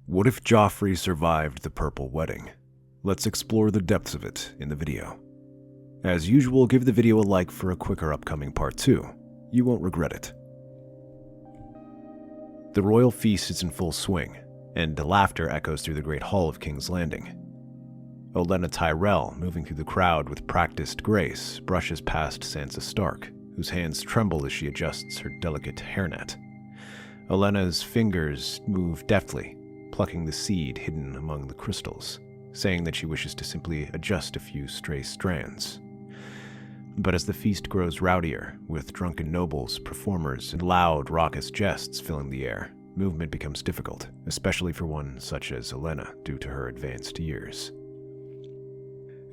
What if Joffrey survived the Purple Wedding? Let's explore the depths of it in the video. As usual, give the video a like for a quicker upcoming part 2. You won't regret it. The royal feast is in full swing, and laughter echoes through the great hall of King's Landing. Olenna Tyrell, moving through the crowd with practiced grace, brushes past Sansa Stark, whose hands tremble as she adjusts her delicate hairnet. Olenna's fingers move deftly, plucking the seed hidden among the crystals, saying that she wishes to simply adjust a few stray strands. But as the feast grows rowdier, with drunken nobles, performers, and loud, raucous jests filling the air, movement becomes difficult, especially for one such as Olenna due to her advanced years.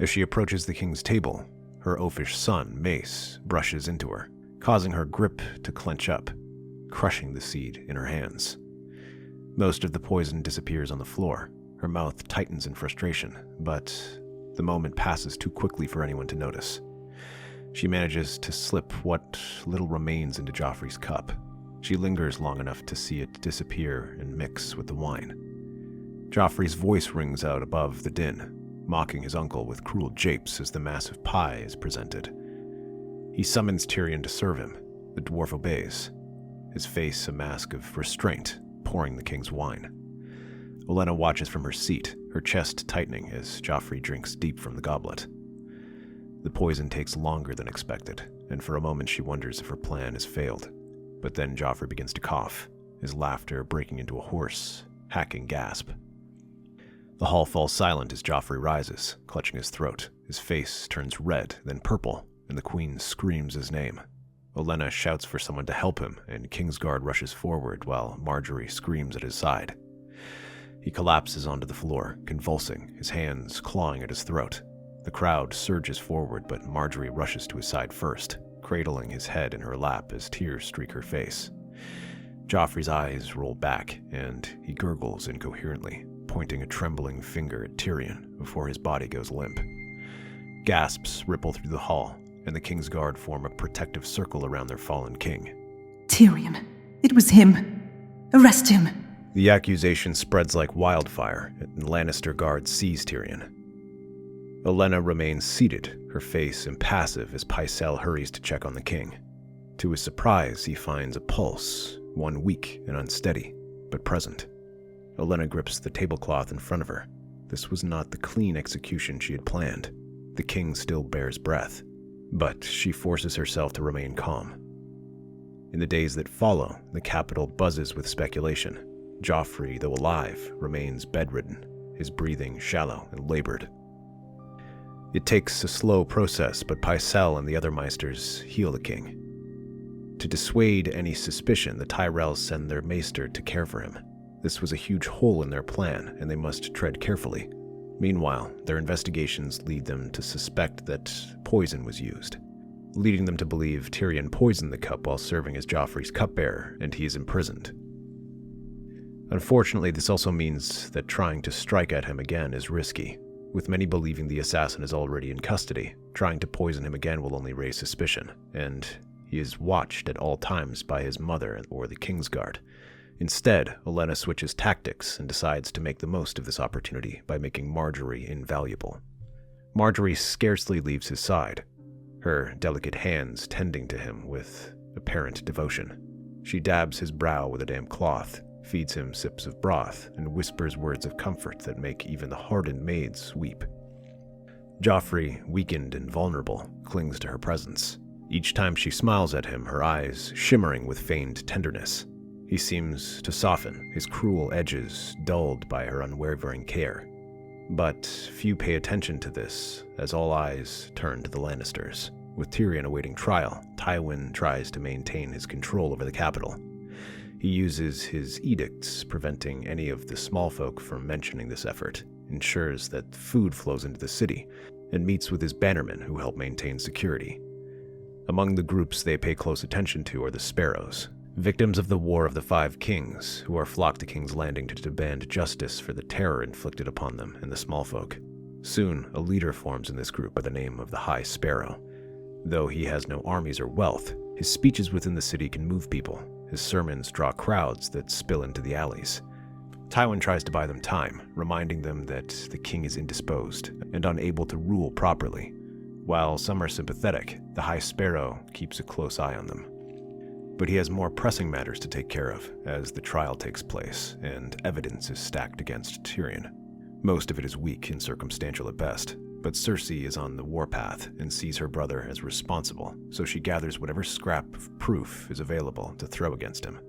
As she approaches the king's table, her oafish son, Mace, brushes into her, causing her grip to clench up, crushing the seed in her hands. Most of the poison disappears on the floor. Her mouth tightens in frustration, but the moment passes too quickly for anyone to notice. She manages to slip what little remains into Joffrey's cup. She lingers long enough to see it disappear and mix with the wine. Joffrey's voice rings out above the din, mocking his uncle with cruel japes as the massive pie is presented. He summons Tyrion to serve him. The dwarf obeys, his face a mask of restraint, pouring the king's wine. Olenna watches from her seat, her chest tightening as Joffrey drinks deep from the goblet. The poison takes longer than expected, and for a moment she wonders if her plan has failed. But then Joffrey begins to cough, his laughter breaking into a hoarse, hacking gasp. The hall falls silent as Joffrey rises, clutching his throat. His face turns red, then purple, and the queen screams his name. Olenna shouts for someone to help him, and Kingsguard rushes forward while Margaery screams at his side. He collapses onto the floor, convulsing, his hands clawing at his throat. The crowd surges forward, but Margaery rushes to his side first, cradling his head in her lap as tears streak her face. Joffrey's eyes roll back, and he gurgles incoherently, pointing a trembling finger at Tyrion before his body goes limp. Gasps ripple through the hall, and the Kingsguard form a protective circle around their fallen king. Tyrion, it was him. Arrest him. The accusation spreads like wildfire, and Lannister guards seize Tyrion. Olenna remains seated, her face impassive as Pycelle hurries to check on the king. To his surprise, he finds a pulse, one weak and unsteady, but present. Olenna grips the tablecloth in front of her. This was not the clean execution she had planned. The king still bears breath, but she forces herself to remain calm. In the days that follow, the capital buzzes with speculation. Joffrey, though alive, remains bedridden, his breathing shallow and labored. It takes a slow process, but Pycelle and the other Meisters heal the king. To dissuade any suspicion, the Tyrells send their maester to care for him. This was a huge hole in their plan, and they must tread carefully. Meanwhile, their investigations lead them to suspect that poison was used, leading them to believe Tyrion poisoned the cup while serving as Joffrey's cupbearer, and he is imprisoned. Unfortunately, this also means that trying to strike at him again is risky. With many believing the assassin is already in custody, trying to poison him again will only raise suspicion, and he is watched at all times by his mother or the Kingsguard. Instead, Olenna switches tactics and decides to make the most of this opportunity by making Margaery invaluable. Margaery scarcely leaves his side, her delicate hands tending to him with apparent devotion. She dabs his brow with a damp cloth, feeds him sips of broth, and whispers words of comfort that make even the hardened maids weep. Joffrey, weakened and vulnerable, clings to her presence. Each time she smiles at him, her eyes shimmering with feigned tenderness. He seems to soften, his cruel edges dulled by her unwavering care. But few pay attention to this, as all eyes turn to the Lannisters. With Tyrion awaiting trial, Tywin tries to maintain his control over the capital. He uses his edicts, preventing any of the small folk from mentioning this effort, ensures that food flows into the city, and meets with his bannermen who help maintain security. Among the groups they pay close attention to are the Sparrows, victims of the War of the Five Kings, who are flocked to King's Landing to demand justice for the terror inflicted upon them and the small folk. Soon, a leader forms in this group by the name of the High Sparrow. Though he has no armies or wealth, his speeches within the city can move people. His sermons draw crowds that spill into the alleys. Tywin tries to buy them time, reminding them that the king is indisposed and unable to rule properly. While some are sympathetic, the High Sparrow keeps a close eye on them. But he has more pressing matters to take care of as the trial takes place and evidence is stacked against Tyrion. Most of it is weak and circumstantial at best, but Cersei is on the warpath and sees her brother as responsible, so she gathers whatever scrap of proof is available to throw against him.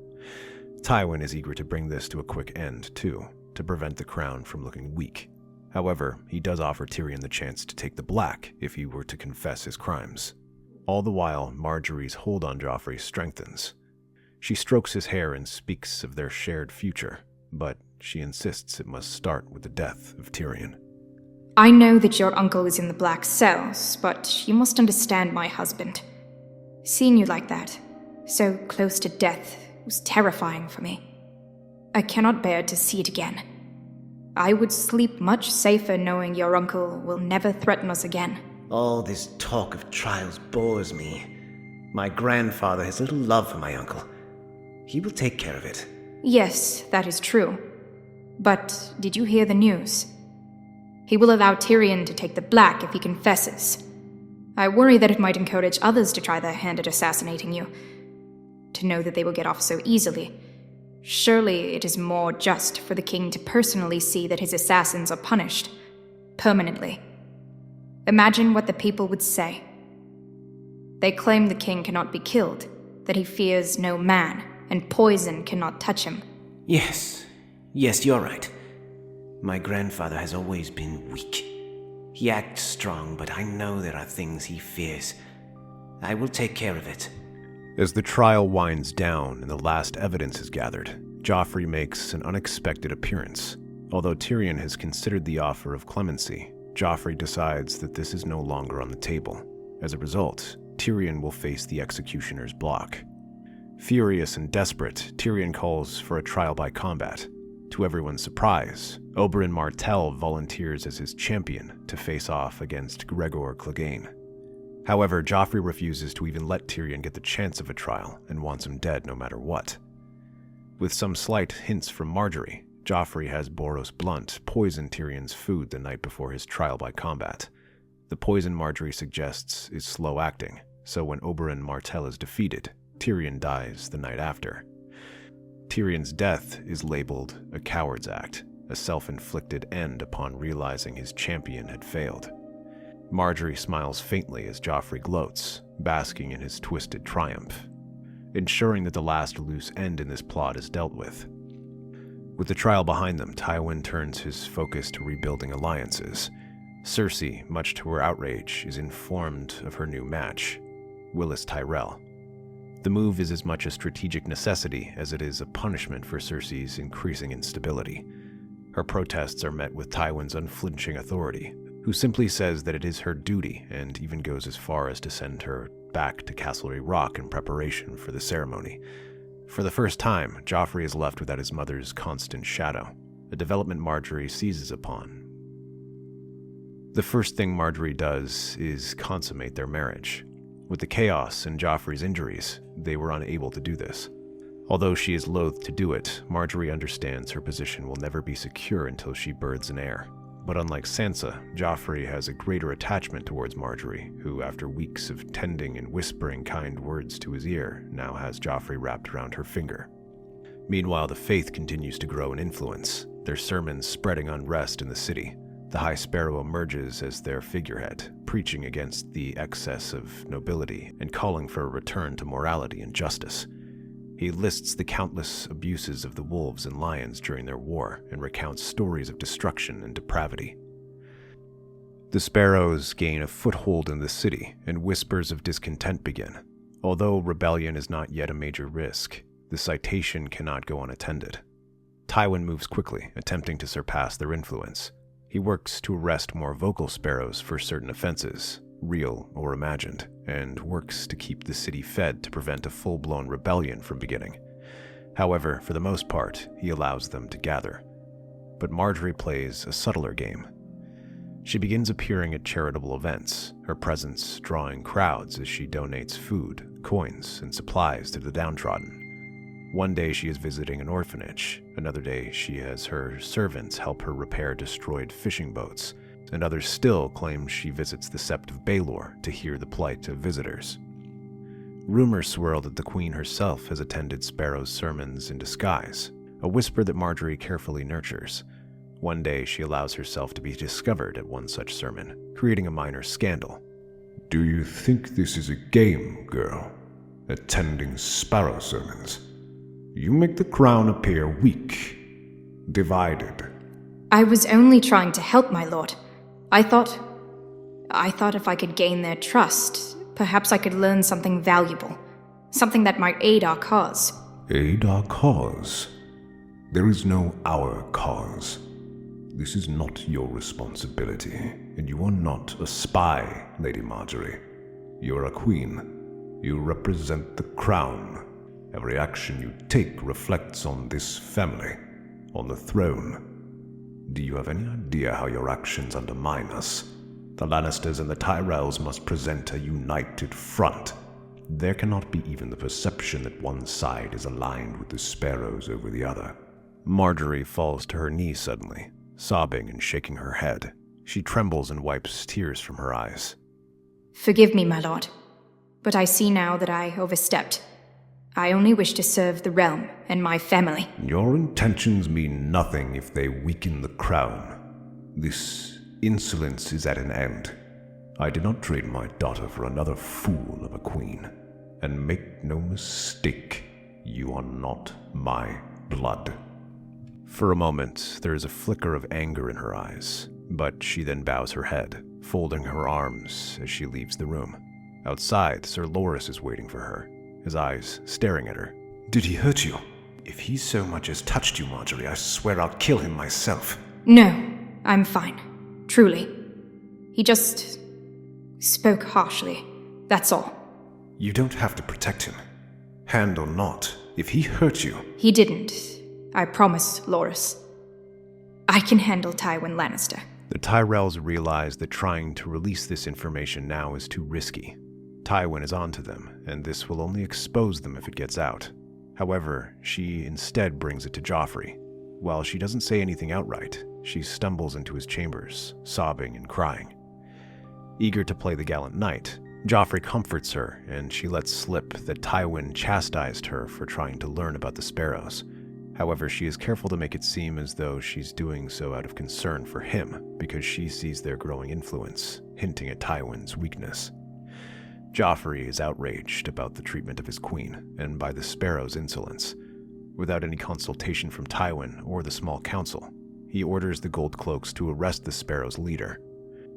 Tywin is eager to bring this to a quick end, too, to prevent the crown from looking weak. However, he does offer Tyrion the chance to take the black if he were to confess his crimes. All the while, Margaery's hold on Joffrey strengthens. She strokes his hair and speaks of their shared future, but she insists it must start with the death of Tyrion. I know that your uncle is in the black cells, but you must understand my husband. Seeing you like that, so close to death, was terrifying for me. I cannot bear to see it again. I would sleep much safer knowing your uncle will never threaten us again. All this talk of trials bores me. My grandfather has little love for my uncle. He will take care of it. Yes, that is true. But did you hear the news? He will allow Tyrion to take the black if he confesses. I worry that it might encourage others to try their hand at assassinating you. To know that they will get off so easily. Surely it is more just for the king to personally see that his assassins are punished. Permanently. Imagine what the people would say. They claim the king cannot be killed, that he fears no man, and poison cannot touch him. Yes, you're right. My grandfather has always been weak. He acts strong, but I know there are things he fears. I will take care of it. As the trial winds down and the last evidence is gathered, Joffrey makes an unexpected appearance. Although Tyrion has considered the offer of clemency, Joffrey decides that this is no longer on the table. As a result, Tyrion will face the executioner's block. Furious and desperate, Tyrion calls for a trial by combat. To everyone's surprise, Oberyn Martell volunteers as his champion to face off against Gregor Clegane. However, Joffrey refuses to even let Tyrion get the chance of a trial and wants him dead no matter what. With some slight hints from Margaery, Joffrey has Boros Blunt poison Tyrion's food the night before his trial by combat. The poison Margaery suggests is slow-acting, so when Oberyn Martell is defeated, Tyrion dies the night after. Tyrion's death is labeled a coward's act, a self-inflicted end upon realizing his champion had failed. Margaery smiles faintly as Joffrey gloats, basking in his twisted triumph, ensuring that the last loose end in this plot is dealt with. With the trial behind them, Tywin turns his focus to rebuilding alliances. Cersei, much to her outrage, is informed of her new match, Olenna Tyrell. The move is as much a strategic necessity as it is a punishment for Cersei's increasing instability. Her protests are met with Tywin's unflinching authority, who simply says that it is her duty and even goes as far as to send her back to Castlereagh Rock in preparation for the ceremony. For the first time, Joffrey is left without his mother's constant shadow, a development Margaery seizes upon. The first thing Margaery does is consummate their marriage. With the chaos and Joffrey's injuries, they were unable to do this. Although she is loath to do it, Margaery understands her position will never be secure until she births an heir. But unlike Sansa, Joffrey has a greater attachment towards Margaery, who, after weeks of tending and whispering kind words to his ear, now has Joffrey wrapped around her finger. Meanwhile, the faith continues to grow in influence, their sermons spreading unrest in the city. The High Sparrow emerges as their figurehead, preaching against the excess of nobility and calling for a return to morality and justice. He lists the countless abuses of the wolves and lions during their war and recounts stories of destruction and depravity. The Sparrows gain a foothold in the city, and whispers of discontent begin. Although rebellion is not yet a major risk, the citation cannot go unattended. Tywin moves quickly, attempting to surpass their influence. He works to arrest more vocal Sparrows for certain offenses, real or imagined, and works to keep the city fed to prevent a full-blown rebellion from beginning. However, for the most part, he allows them to gather. But Margaery plays a subtler game. She begins appearing at charitable events, her presence drawing crowds as she donates food, coins, and supplies to the downtrodden. One day she is visiting an orphanage, another day she has her servants help her repair destroyed fishing boats, and others still claim she visits the Sept of Baelor to hear the plight of visitors. Rumors swirl that the Queen herself has attended Sparrow's sermons in disguise, a whisper that Marjorie carefully nurtures. One day she allows herself to be discovered at one such sermon, creating a minor scandal. Do you think this is a game, girl? Attending Sparrow sermons? You make the crown appear weak, divided. I was only trying to help, my lord. I thought if I could gain their trust, perhaps I could learn something valuable. Something that might aid our cause. Aid our cause? There is no our cause. This is not your responsibility, and you are not a spy, Lady Marjorie. You are a queen. You represent the crown. Every action you take reflects on this family, on the throne. Do you have any idea how your actions undermine us? The Lannisters and the Tyrells must present a united front. There cannot be even the perception that one side is aligned with the Sparrows over the other. Marjorie falls to her knees suddenly, sobbing and shaking her head. She trembles and wipes tears from her eyes. Forgive me, my lord, but I see now that I overstepped. I only wish to serve the realm and my family. Your intentions mean nothing if they weaken the crown. This insolence is at an end. I did not trade my daughter for another fool of a queen. And make no mistake, you are not my blood. For a moment, there is a flicker of anger in her eyes, but she then bows her head, folding her arms as she leaves the room. Outside, Sir Loras is waiting for her, his eyes staring at her. Did he hurt you? If he so much as touched you, Marjorie, I swear I'll kill him myself. No, I'm fine. Truly. He just spoke harshly. That's all. You don't have to protect him. Hand or not, if he hurt you... He didn't. I promise, Loras. I can handle Tywin Lannister. The Tyrells realize that trying to release this information now is too risky. Tywin is onto them, and this will only expose them if it gets out. However, she instead brings it to Joffrey. While she doesn't say anything outright, she stumbles into his chambers, sobbing and crying. Eager to play the gallant knight, Joffrey comforts her, and she lets slip that Tywin chastised her for trying to learn about the Sparrows. However, she is careful to make it seem as though she's doing so out of concern for him, because she sees their growing influence, hinting at Tywin's weakness. Joffrey is outraged about the treatment of his queen, and by the Sparrow's insolence. Without any consultation from Tywin or the small council, he orders the Gold Cloaks to arrest the Sparrow's leader.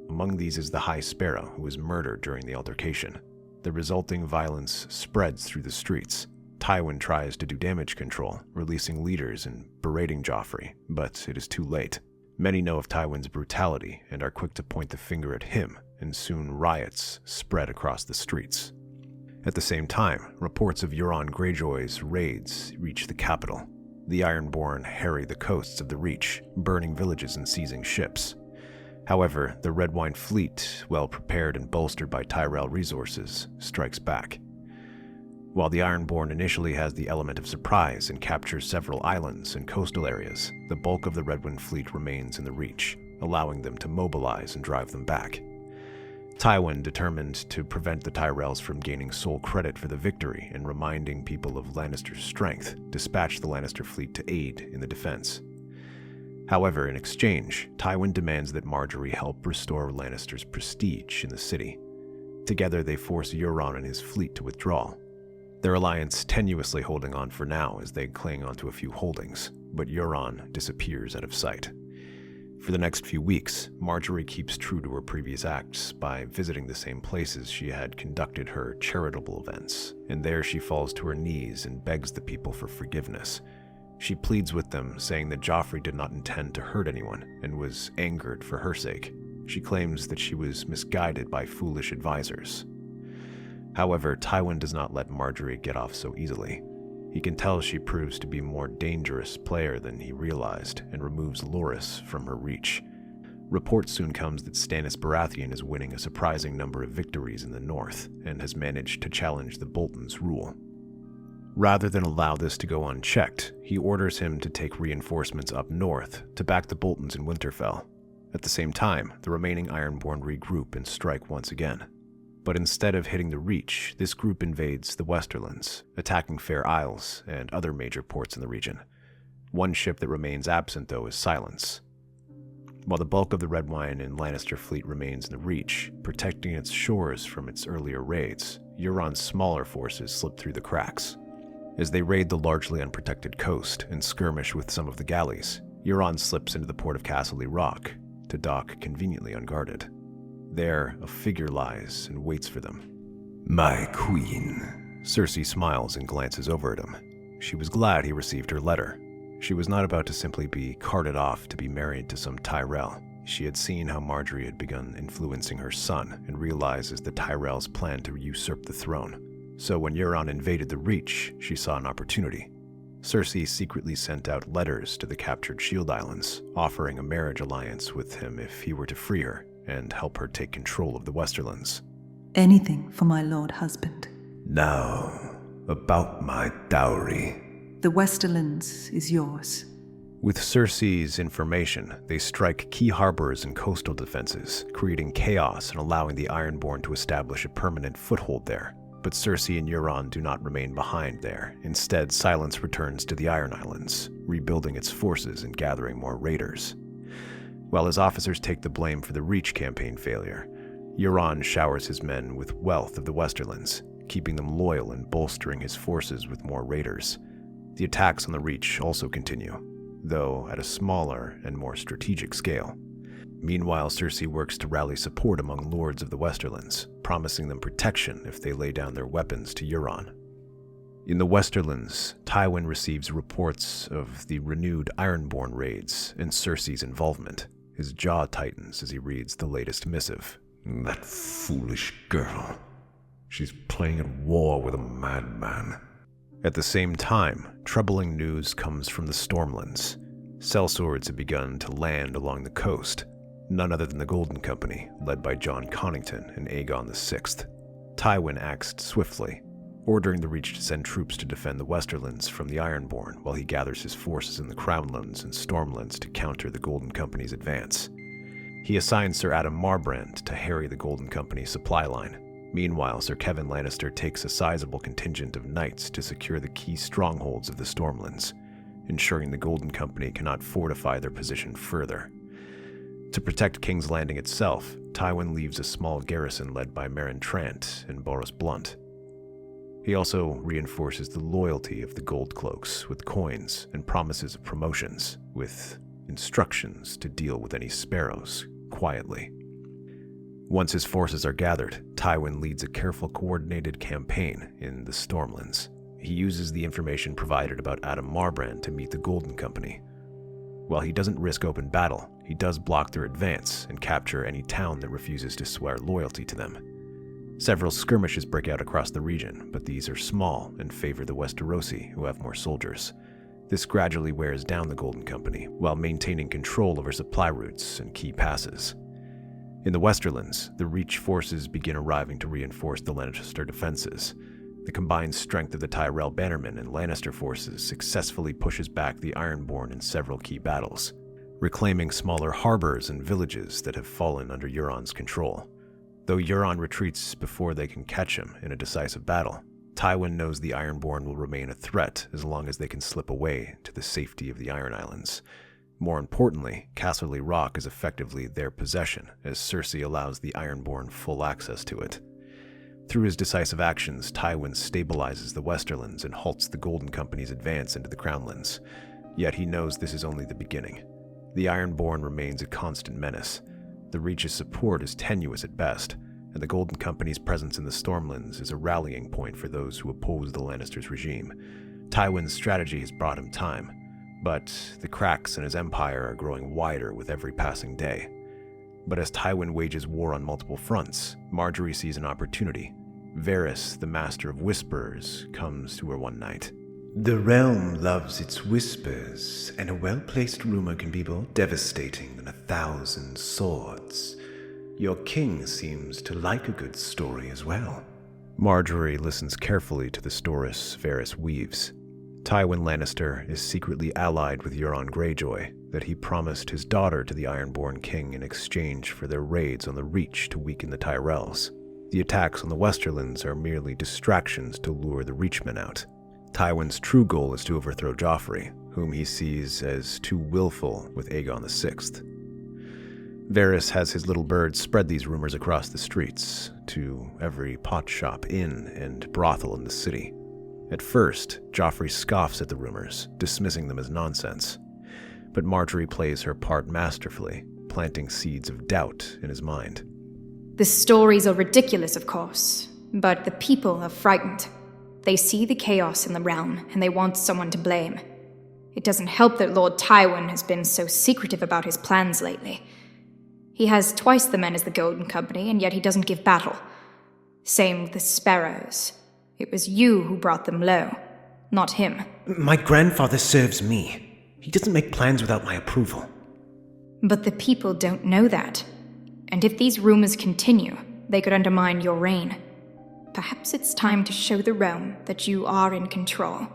Among these is the High Sparrow, who was murdered during the altercation. The resulting violence spreads through the streets. Tywin tries to do damage control, releasing leaders and berating Joffrey, but it is too late. Many know of Tywin's brutality and are quick to point the finger at him, and soon riots spread across the streets. At the same time, reports of Euron Greyjoy's raids reach the capital. The Ironborn harry the coasts of the Reach, burning villages and seizing ships. However, the Red Wine fleet, well prepared and bolstered by Tyrell resources, strikes back. While the Ironborn initially has the element of surprise and captures several islands and coastal areas, the bulk of the Redwind fleet remains in the Reach, allowing them to mobilize and drive them back. Tywin, determined to prevent the Tyrells from gaining sole credit for the victory and reminding people of Lannister's strength, dispatched the Lannister fleet to aid in the defense. However, in exchange, Tywin demands that Marjorie help restore Lannister's prestige in the city. Together, they force Euron and his fleet to withdraw. Their alliance tenuously holding on for now as they cling onto a few holdings, but Euron disappears out of sight. For the next few weeks, Marjorie keeps true to her previous acts by visiting the same places she had conducted her charitable events, and there she falls to her knees and begs the people for forgiveness. She pleads with them, saying that Joffrey did not intend to hurt anyone and was angered for her sake. She claims that she was misguided by foolish advisors. However, Tywin does not let Marjorie get off so easily. He can tell she proves to be a more dangerous player than he realized and removes Loras from her reach. Report soon comes that Stannis Baratheon is winning a surprising number of victories in the north and has managed to challenge the Bolton's rule. Rather than allow this to go unchecked, he orders him to take reinforcements up north to back the Boltons in Winterfell. At the same time, the remaining Ironborn regroup and strike once again. But instead of hitting the Reach, this group invades the Westerlands, attacking Fair Isles and other major ports in the region. One ship that remains absent, though, is Silence. While the bulk of the Red Wine and Lannister fleet remains in the Reach, protecting its shores from its earlier raids, Euron's smaller forces slip through the cracks. As they raid the largely unprotected coast and skirmish with some of the galleys, Euron slips into the port of Castle Rock to dock conveniently unguarded. There, a figure lies and waits for them. My queen. Cersei smiles and glances over at him. She was glad he received her letter. She was not about to simply be carted off to be married to some Tyrell. She had seen how Margaery had begun influencing her son and realizes the Tyrells planned to usurp the throne. So when Euron invaded the Reach, she saw an opportunity. Cersei secretly sent out letters to the captured Shield Islands, offering a marriage alliance with him if he were to free her and help her take control of the Westerlands. Anything for my lord husband. Now, about my dowry. The Westerlands is yours. With Cersei's information, they strike key harbors and coastal defenses, creating chaos and allowing the Ironborn to establish a permanent foothold there. But Cersei and Euron do not remain behind there. Instead, Silence returns to the Iron Islands, rebuilding its forces and gathering more raiders. While his officers take the blame for the Reach campaign failure, Euron showers his men with wealth of the Westerlands, keeping them loyal and bolstering his forces with more raiders. The attacks on the Reach also continue, though at a smaller and more strategic scale. Meanwhile, Cersei works to rally support among lords of the Westerlands, promising them protection if they lay down their weapons to Euron. In the Westerlands, Tywin receives reports of the renewed Ironborn raids and Cersei's involvement. His jaw tightens as he reads the latest missive. That foolish girl. She's playing at war with a madman. At the same time, troubling news comes from the Stormlands. Sellswords have begun to land along the coast, none other than the Golden Company, led by Jon Connington and Aegon VI. Tywin acts swiftly, ordering the Reach to send troops to defend the Westerlands from the Ironborn while he gathers his forces in the Crownlands and Stormlands to counter the Golden Company's advance. He assigns Sir Adam Marbrand to harry the Golden Company's supply line. Meanwhile, Sir Kevan Lannister takes a sizable contingent of knights to secure the key strongholds of the Stormlands, ensuring the Golden Company cannot fortify their position further. To protect King's Landing itself, Tywin leaves a small garrison led by Meryn Trant and Boros Blunt. He also reinforces the loyalty of the Gold Cloaks with coins and promises of promotions, with instructions to deal with any sparrows quietly. Once his forces are gathered, Tywin leads a careful, coordinated campaign in the Stormlands. He uses the information provided about Adam Marbrand to meet the Golden Company. While he doesn't risk open battle, he does block their advance and capture any town that refuses to swear loyalty to them. Several skirmishes break out across the region, but these are small and favor the Westerosi, who have more soldiers. This gradually wears down the Golden Company, while maintaining control over supply routes and key passes. In the Westerlands, the Reach forces begin arriving to reinforce the Lannister defenses. The combined strength of the Tyrell bannermen and Lannister forces successfully pushes back the Ironborn in several key battles, reclaiming smaller harbors and villages that have fallen under Euron's control. Though Euron retreats before they can catch him in a decisive battle, Tywin knows the Ironborn will remain a threat as long as they can slip away to the safety of the Iron Islands. More importantly, Castle Rock is effectively their possession, as Cersei allows the Ironborn full access to it. Through his decisive actions, Tywin stabilizes the Westerlands and halts the Golden Company's advance into the Crownlands. Yet he knows this is only the beginning. The Ironborn remains a constant menace. The Reach's support is tenuous at best, and the Golden Company's presence in the Stormlands is a rallying point for those who oppose the Lannisters' regime. Tywin's strategy has brought him time, but the cracks in his empire are growing wider with every passing day. But as Tywin wages war on multiple fronts, Margaery sees an opportunity. Varys, the master of whisperers, comes to her one night. The realm loves its whispers, and a well-placed rumor can be more devastating than 1,000 swords. Your king seems to like a good story as well. Marjorie listens carefully to the stories Varys weaves. Tywin Lannister is secretly allied with Euron Greyjoy, that he promised his daughter to the Ironborn King in exchange for their raids on the Reach to weaken the Tyrells. The attacks on the Westerlands are merely distractions to lure the Reachmen out. Tywin's true goal is to overthrow Joffrey, whom he sees as too willful with Aegon VI. Varys has his little birds spread these rumors across the streets, to every potshop, inn, and brothel in the city. At first, Joffrey scoffs at the rumors, dismissing them as nonsense. But Marjorie plays her part masterfully, planting seeds of doubt in his mind. The stories are ridiculous, of course, but the people are frightened. They see the chaos in the realm, and they want someone to blame. It doesn't help that Lord Tywin has been so secretive about his plans lately. He has twice the men as the Golden Company, and yet he doesn't give battle. Same with the Sparrows. It was you who brought them low, not him. My grandfather serves me. He doesn't make plans without my approval. But the people don't know that. And if these rumors continue, they could undermine your reign. Perhaps it's time to show the realm that you are in control.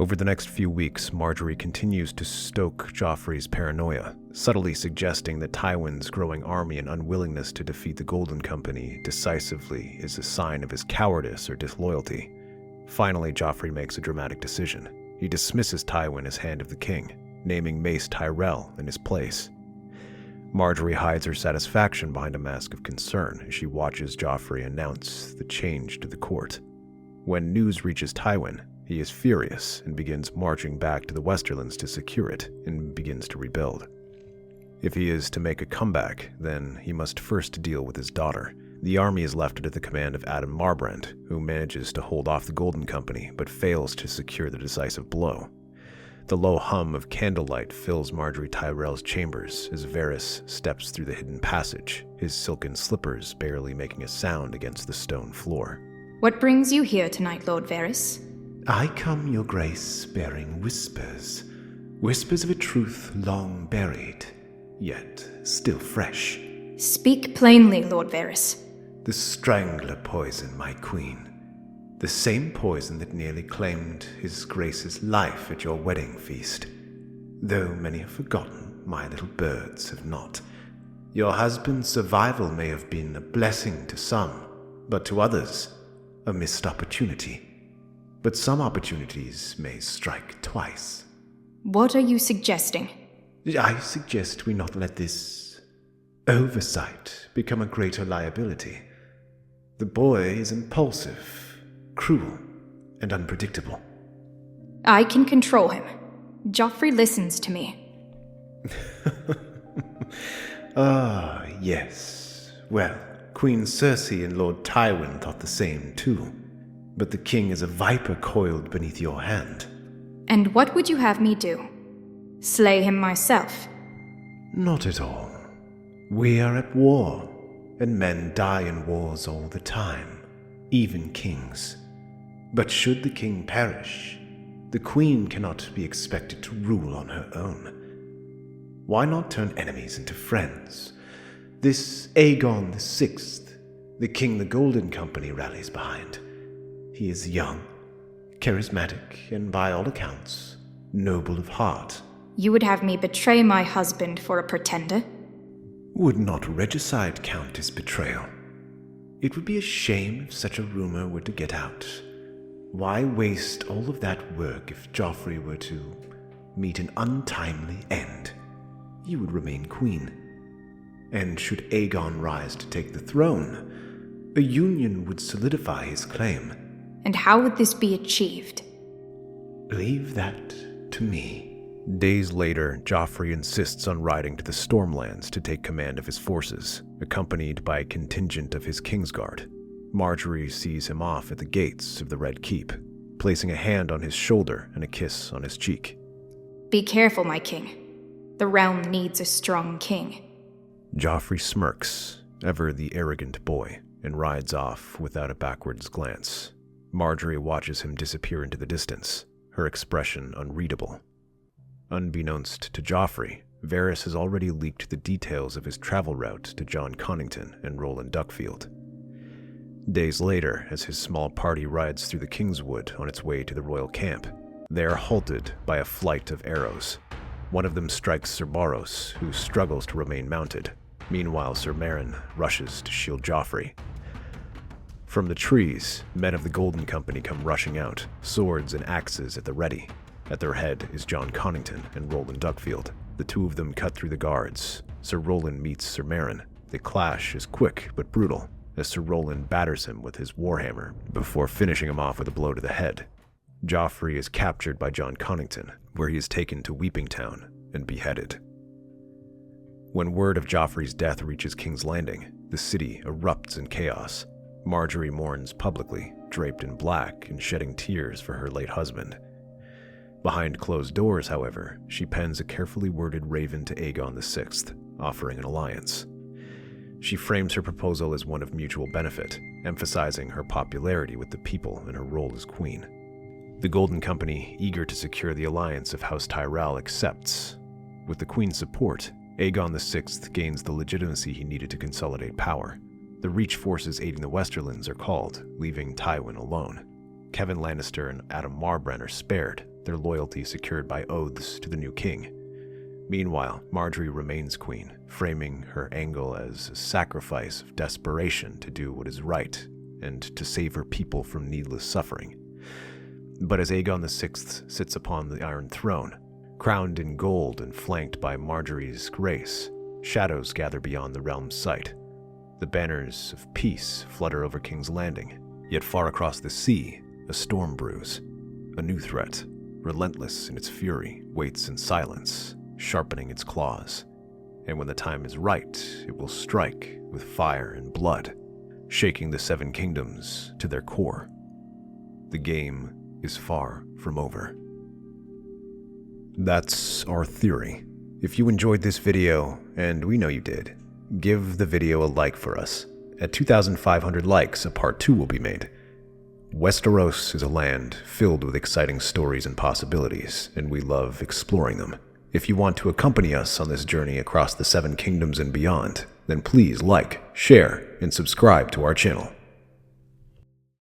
Over the next few weeks, Marjorie continues to stoke Joffrey's paranoia, subtly suggesting that Tywin's growing army and unwillingness to defeat the Golden Company decisively is a sign of his cowardice or disloyalty. Finally, Joffrey makes a dramatic decision. He dismisses Tywin as Hand of the King, naming Mace Tyrell in his place. Marjorie hides her satisfaction behind a mask of concern as she watches Joffrey announce the change to the court. When news reaches Tywin, he is furious and begins marching back to the Westerlands to secure it and begins to rebuild. If he is to make a comeback, then he must first deal with his daughter. The army is left under the command of Adam Marbrand, who manages to hold off the Golden Company but fails to secure the decisive blow. The low hum of candlelight fills Marjorie Tyrell's chambers as Varys steps through the hidden passage, his silken slippers barely making a sound against the stone floor. What brings you here tonight, Lord Varys? I come, your grace, bearing whispers. Whispers of a truth long buried, yet still fresh. Speak plainly, Lord Varys. The strangler poison, my queen. The same poison that nearly claimed his grace's life at your wedding feast. Though many have forgotten, my little birds have not. Your husband's survival may have been a blessing to some, but to others, a missed opportunity. But some opportunities may strike twice. What are you suggesting? I suggest we not let this oversight become a greater liability. The boy is impulsive, cruel, and unpredictable. I can control him. Joffrey listens to me. Ah, yes. Well, Queen Cersei and Lord Tywin thought the same too. But the king is a viper coiled beneath your hand. And what would you have me do? Slay him myself? Not at all. We are at war, and men die in wars all the time, even kings. But should the king perish, the queen cannot be expected to rule on her own. Why not turn enemies into friends? This Aegon VI, the king the Golden Company rallies behind. He is young, charismatic, and by all accounts, noble of heart. You would have me betray my husband for a pretender? Would not regicide count as betrayal? It would be a shame if such a rumor were to get out. Why waste all of that work if Joffrey were to meet an untimely end? You would remain queen. And should Aegon rise to take the throne, a union would solidify his claim. And how would this be achieved? Leave that to me. Days later, Joffrey insists on riding to the Stormlands to take command of his forces, accompanied by a contingent of his Kingsguard. Marjorie sees him off at the gates of the Red Keep, placing a hand on his shoulder and a kiss on his cheek. Be careful, my king. The realm needs a strong king. Joffrey smirks, ever the arrogant boy, and rides off without a backwards glance. Marjorie watches him disappear into the distance, her expression unreadable. Unbeknownst to Joffrey, Varys has already leaked the details of his travel route to John Connington and Roland Duckfield. Days later, as his small party rides through the Kingswood on its way to the royal camp, they are halted by a flight of arrows. One of them strikes Sir Boros, who struggles to remain mounted. Meanwhile, Sir Meryn rushes to shield Joffrey. From the trees, men of the Golden Company come rushing out, swords and axes at the ready. At their head is Jon Connington and Roland Duckfield. The two of them cut through the guards. Sir Roland meets Sir Meryn. The clash is quick but brutal, as Sir Roland batters him with his warhammer before finishing him off with a blow to the head. Joffrey is captured by Jon Connington, where he is taken to Weeping Town and beheaded. When word of Joffrey's death reaches King's Landing, the city erupts in chaos. Margaery mourns publicly, draped in black and shedding tears for her late husband. Behind closed doors, however, she pens a carefully worded raven to Aegon VI, offering an alliance. She frames her proposal as one of mutual benefit, emphasizing her popularity with the people and her role as queen. The Golden Company, eager to secure the alliance of House Tyrell, accepts. With the Queen's support, Aegon VI gains the legitimacy he needed to consolidate power. The Reach forces aiding the Westerlands are called, leaving Tywin alone. Kevan Lannister and Adam Marbren are spared, their loyalty secured by oaths to the new king. Meanwhile, Margaery remains queen, framing her angle as a sacrifice of desperation to do what is right and to save her people from needless suffering. But as Aegon VI sits upon the Iron Throne, crowned in gold and flanked by Margaery's grace, shadows gather beyond the realm's sight. The banners of peace flutter over King's Landing, yet far across the sea, a storm brews. A new threat, relentless in its fury, waits in silence, sharpening its claws. And when the time is right, it will strike with fire and blood, shaking the Seven Kingdoms to their core. The game is far from over. That's our theory. If you enjoyed this video, and we know you did, give the video a like for us. At 2,500 likes, a part 2 will be made. Westeros is a land filled with exciting stories and possibilities, and we love exploring them. If you want to accompany us on this journey across the Seven Kingdoms and beyond, then please like, share, and subscribe to our channel.